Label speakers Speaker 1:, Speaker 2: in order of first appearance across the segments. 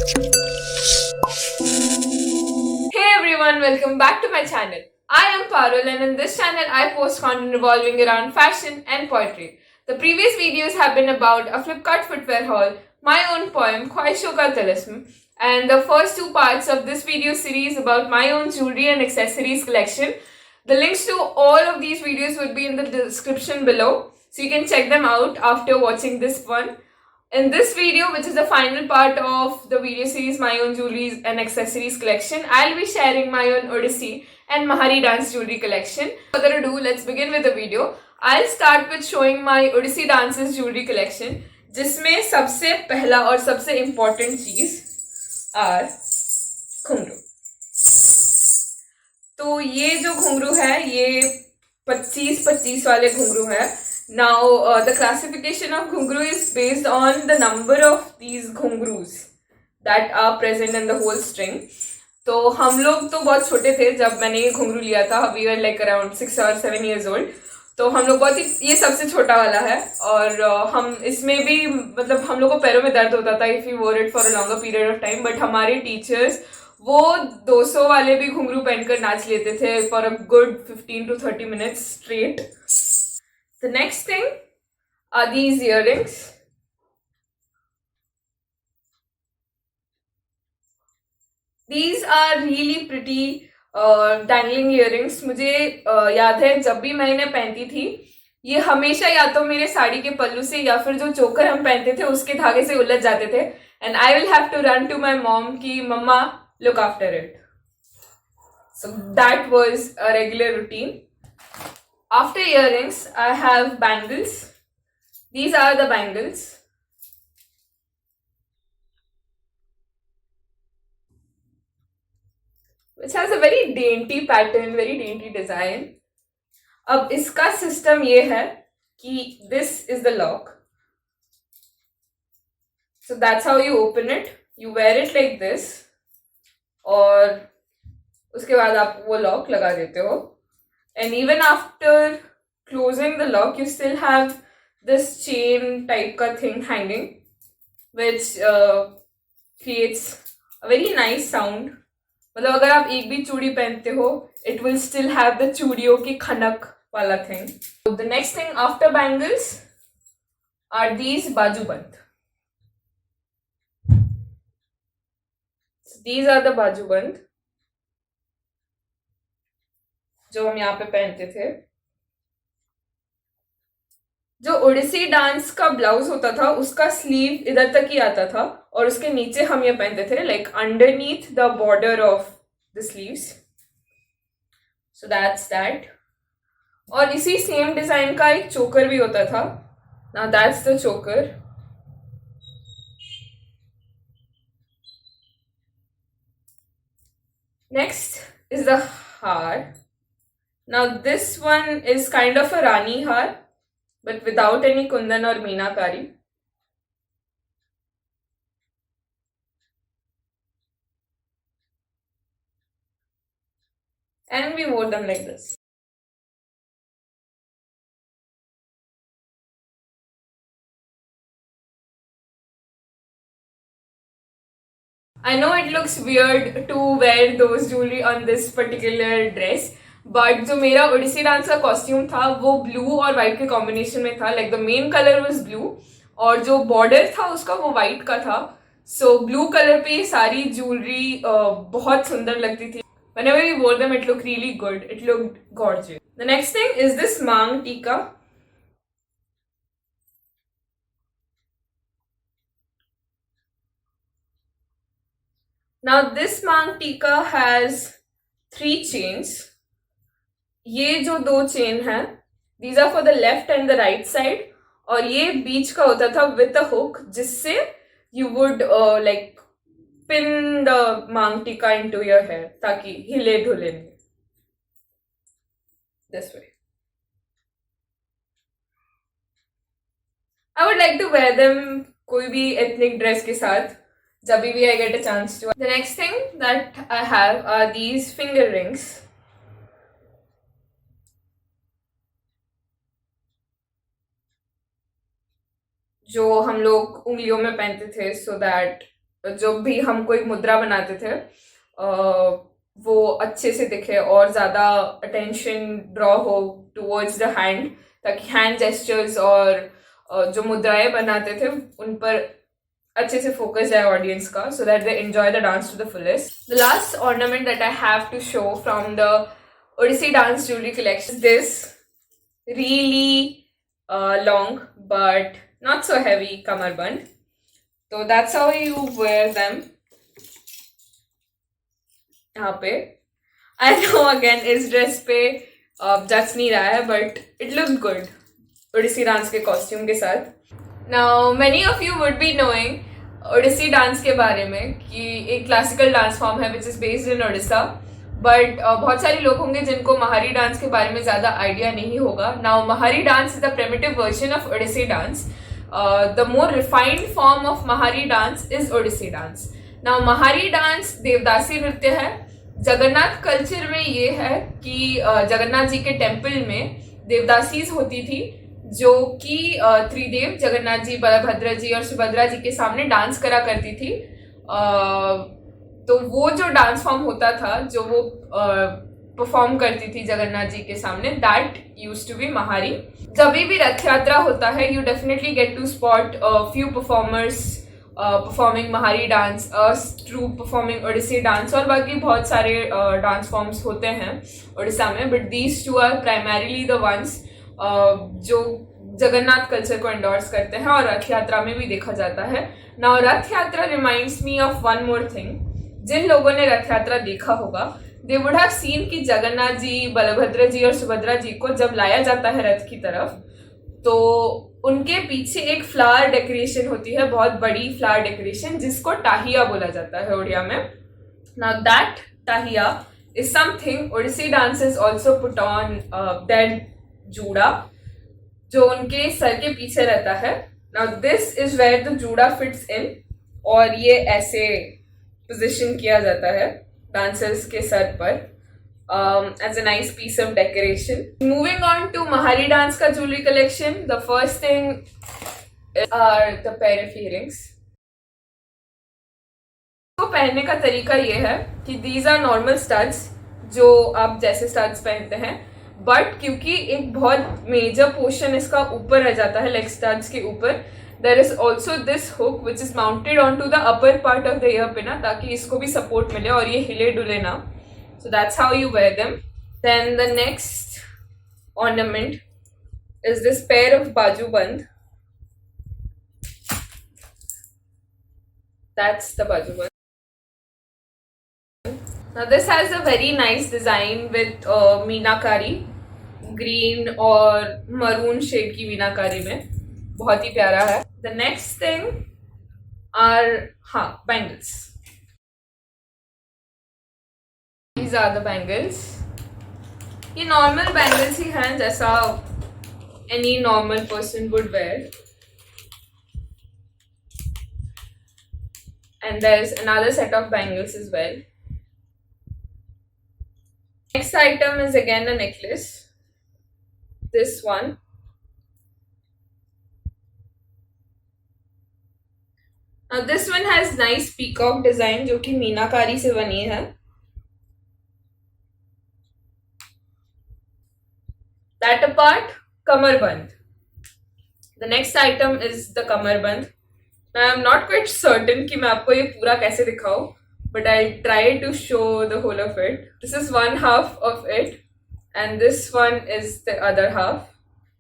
Speaker 1: Hey everyone, welcome back to my channel. I am Parul and in this channel I post content revolving around fashion and poetry. The previous videos have been about a Flipkart footwear haul, my own poem Khwahisho Ka Tilism, and the first two parts of this video series about my own jewelry and accessories collection. The links to all of these videos would be in the description below, so you can check them out after watching this one. In this video, which is the final part of the video series My Own Jewelries and Accessories collection, I'll be sharing my own Odissi and Mahari dance jewelry collection. Without further ado, let's begin with the video. I'll start with showing my Odissi dances jewelry collection, जिसमें सबसे पहला और सबसे important चीज are घुंघरू. तो ये जो घुंघरू है ये 25-25 वाले घुंघरू है. Now, the classification of ghungru is based on the number of these घुंघरूs that are present in the whole string. तो हम लोग तो बहुत छोटे थे जब मैंने ये घुंघरू लिया था. We were like around 6 or 7 years old. तो हम लोग बहुत ही ये सबसे छोटा वाला है और हम इसमें भी मतलब हम लोग को पैरों में दर्द होता था if we wore it for a longer period of time. But हमारे टीचर्स वो 200 वाले भी घुंघरू पहनकर नाच लेते थे for a good 15 to 30 minutes straight. The next thing are these earrings. These are really pretty dangling earrings. मुझे याद है जब भी मैं इन्हें पहनती थी ये हमेशा या तो मेरे साड़ी के पल्लू से या फिर जो चोकर हम पहनते थे उसके धागे से उलझ जाते थे. And I will have to run to my mom कि मम्मा look after it. So that was a regular routine. After earrings, I have bangles. These are the bangles. Which has a very dainty pattern, very dainty design. अब इसका system ये है कि this is the lock. So that's how you open it. You wear it like this. और उसके बाद आप वो lock लगा देते हो. And even after closing the lock, you still have this chain type का thing hanging, which creates a very nice sound. मतलब अगर आप एक भी चूड़ी पहनते हो, it will still have the चूड़ियों की खनक वाला thing. So the next thing after bangles are these बाजूबंद. So these are the बाजूबंद जो हम यहाँ पे पहनते थे. जो ओडिसी डांस का ब्लाउज होता था उसका स्लीव इधर तक ही आता था और उसके नीचे हम ये पहनते थे like underneath the border of the sleeves. So that's that. और इसी सेम डिजाइन का एक चोकर भी होता था. नाउ दैट्स द चोकर. नेक्स्ट इज द हार. Now this one is kind of a Rani har, but without any kundan or meenakari. And we wore them like this. I know it looks weird to wear those jewelry on this particular dress. But जो मेरा Odissi dance का costume था वो blue और white के combination में था. Like the main colour was blue और जो बॉर्डर था उसका वो व्हाइट का था. सो ब्लू कलर पे ये सारी ज्वेलरी बहुत सुंदर लगती थी. Whenever we wore them, it looked really good. It looked gorgeous. The next thing is this Mang Tika. Now this Mang Tika has 3 chains. ये जो 2 चेन है these are for the left and the right side और ये बीच का होता था with a hook जिससे you would like pin the Mang Tika into your hair ताकि हिले ढुले नहीं. This way. I would like to wear them कोई भी ethnic dress के साथ जब भी I get a chance to. The next thing that I have are these finger rings. जो हम लोग उंगलियों में पहनते थे so that जो भी हम कोई मुद्रा बनाते थे वो अच्छे से दिखे और ज़्यादा अटेंशन ड्रॉ हो टुवर्ड्स द हैंड, ताकि हैंड जेस्चर्स और जो मुद्राएं बनाते थे उन पर अच्छे से फोकस जाए ऑडियंस का, so that they enjoy the dance to the fullest. The last ornament that I have to show from the Odissi dance jewelry collection, this really long but not so heavy kamarband. So that's how you wear them. यहाँ पे I know again इस dress पे जच नहीं रहा है, but it looked good Odissi dance के costume के साथ. Now many of you would be knowing Odissi dance के बारे में कि एक क्लासिकल डांस फॉर्म है which is based in Odisha. But बहुत सारे लोग होंगे जिनको महारी डांस के बारे में ज़्यादा आइडिया नहीं होगा. Now Mahari dance is the primitive version of Odissi dance. The more refined form of Mahari dance is Odissi dance. Now Mahari dance devadasi नृत्य है. जगन्नाथ कल्चर में ये है कि जगन्नाथ जी के टेम्पल में देवदासीज होती थी जो कि त्रिदेव जगन्नाथ जी, बलभद्र जी और सुभद्रा जी के सामने डांस करा करती थी. तो वो जो डांस फॉर्म होता था जो वो परफॉर्म करती थी जगन्नाथ जी के सामने, that used to be Mahari. जब भी रथ यात्रा होता है you definitely get to spot few performers performing Mahari dance, true performing Odissi dance, और बाकी बहुत सारे डांस फॉर्म्स होते हैं उड़ीसा में. But these two are primarily the ones जो जगन्नाथ कल्चर को एंडोर्स करते हैं और रथ यात्रा में भी देखा जाता है. Now Rath Yatra reminds me of one more thing. जिन लोगों ने रथ यात्रा देखा होगा दे वुड हैव सीन कि जगन्नाथ जी, बलभद्र जी और सुभद्रा जी को जब लाया जाता है रथ की तरफ तो उनके पीछे एक फ्लावर डेकोरेशन होती है, बहुत बड़ी फ्लावर डेकोरेशन, जिसको टाहिया बोला जाता है उड़िया में. Now that tahia is something Odissi dances also put on that juda जो उनके सर के पीछे रहता है. Now this is where the juda fits in, और ये ऐसे पोजिशन किया जाता है डांसर्स के सर पर as a nice piece of decoration. Moving on to Mahari dance का jewellery collection, the first thing are the pair of earrings. तो पहनने का तरीका ये है कि दीज आर नॉर्मल स्टड्स जो आप जैसे स्टड्स पहनते हैं, बट क्योंकि एक बहुत मेजर पोर्शन इसका ऊपर रह जाता है लेग स्टड्स के ऊपर, there is also this hook which is mounted onto the upper part of the earpin ताकि इसको भी support मिले और ये हिले डुले ना. So that's how you wear them. Then the next ornament is this pair of bajuband. That's the bajuband. Now this has a very nice design with meenakari, green और maroon shade की मीनाकारी में, बहुत ही प्यारा है. The next thing are bangles. These are the bangles. ये normal bangles ही हैं जैसा any normal person would wear. And there's another set of bangles as well. Next item is again a necklace. This one. Now this one has nice peacock design जो कि मीनाकारी से बनी है. That apart, kamarband. The next item is the kamarband. Now I'm not quite certain कि मैं आपको ये पूरा कैसे दिखाऊं, but I'll try to show the whole of it. This is one half of it and this one is the other half.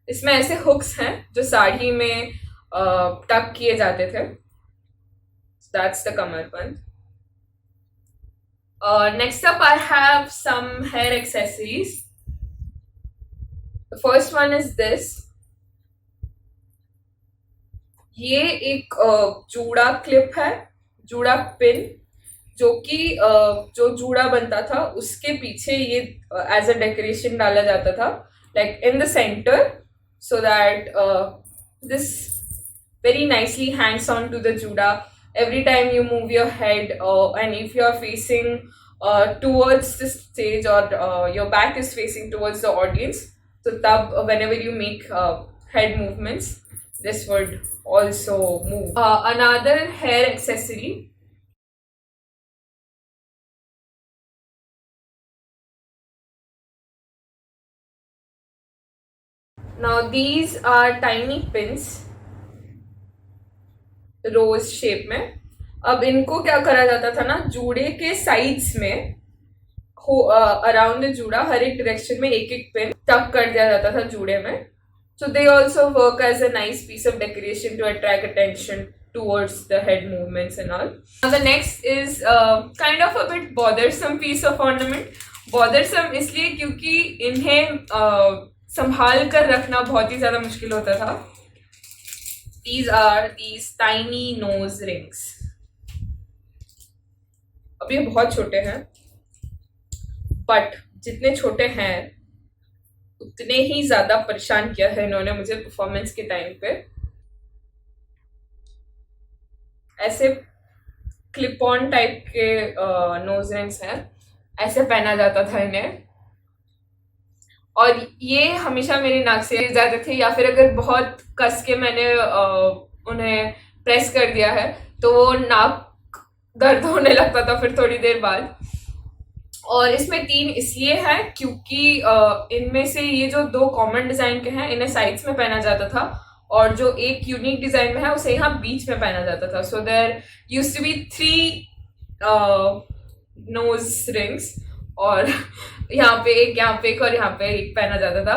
Speaker 1: इसमें ऐसे hooks हैं जो साड़ी में टक किए जाते थे. That's the kamarband. Next up, I have some hair accessories. The first one is this. ये एक जूड़ा क्लिप है, जूड़ा पिन, जो कि जो जूड़ा बनता था उसके पीछे ये एज अ डेकोरेशन डाला जाता था, like in the center, so that this very nicely hangs on to the juda. Every time you move your head and if you are facing towards the stage or your back is facing towards the audience, so tab whenever you make head movements, this would also move. Another hair accessory Now these are tiny pins, rose shape में. अब इनको क्या करा जाता था ना, जूड़े के साइड्स में अराउंड द जूड़ा हर एक डायरेक्शन में एक एक पिन टक कर दिया जाता था जूड़े में. So they also work as a nice piece of decoration to attract attention towards the head movements and all. Now the next is kind of a bit bothersome piece of ornament. Bothersome इसलिए क्योंकि इन्हें संभाल कर रखना बहुत ही ज्यादा मुश्किल होता था. These are these tiny nose rings. अब ये बहुत छोटे हैं, बट जितने छोटे हैं उतने ही ज्यादा परेशान किया है इन्होंने मुझे परफॉर्मेंस के टाइम पे. ऐसे क्लिप ऑन टाइप के नोज रिंग्स हैं, ऐसे पहना जाता था इन्हें, और ये हमेशा मेरी नाक से जाते थे, या फिर अगर बहुत कस के मैंने उन्हें प्रेस कर दिया है तो वो नाक दर्द होने लगता था फिर थोड़ी देर बाद. और इसमें 3 इसलिए है क्योंकि इनमें से ये जो 2 कॉमन डिजाइन के हैं इन्हें साइड्स में पहना जाता था, और जो एक यूनिक डिजाइन में है उसे यहाँ बीच में पहना जाता था. So there used to be 3 nose rings, और यहाँ पे एक और यहाँ पे एक पहना जाता था.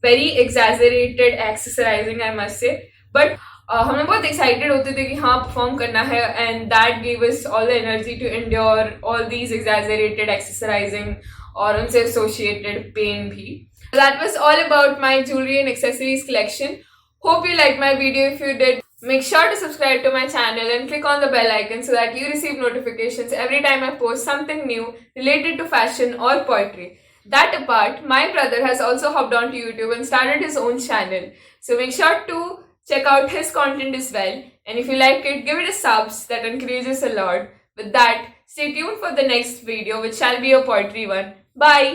Speaker 1: Very exaggerated accessorising I must say, but हम लोग बहुत एक्साइटेड होते थे कि हाँ परफॉर्म करना है, and that give us all the energy to endure all these exaggerated accessorising और उनसे एसोसिएटेड पेन भी. That was all about my jewellery and accessories collection. Hope you like my video. If you did, make sure to subscribe to my channel and click on the bell icon so that you receive notifications every time I post something new related to fashion or poetry. That apart, my brother has also hopped onto YouTube and started his own channel. So make sure to check out his content as well. And if you like it, give it a subs. That encourages a lot. With that, stay tuned for the next video, which shall be a poetry one. Bye!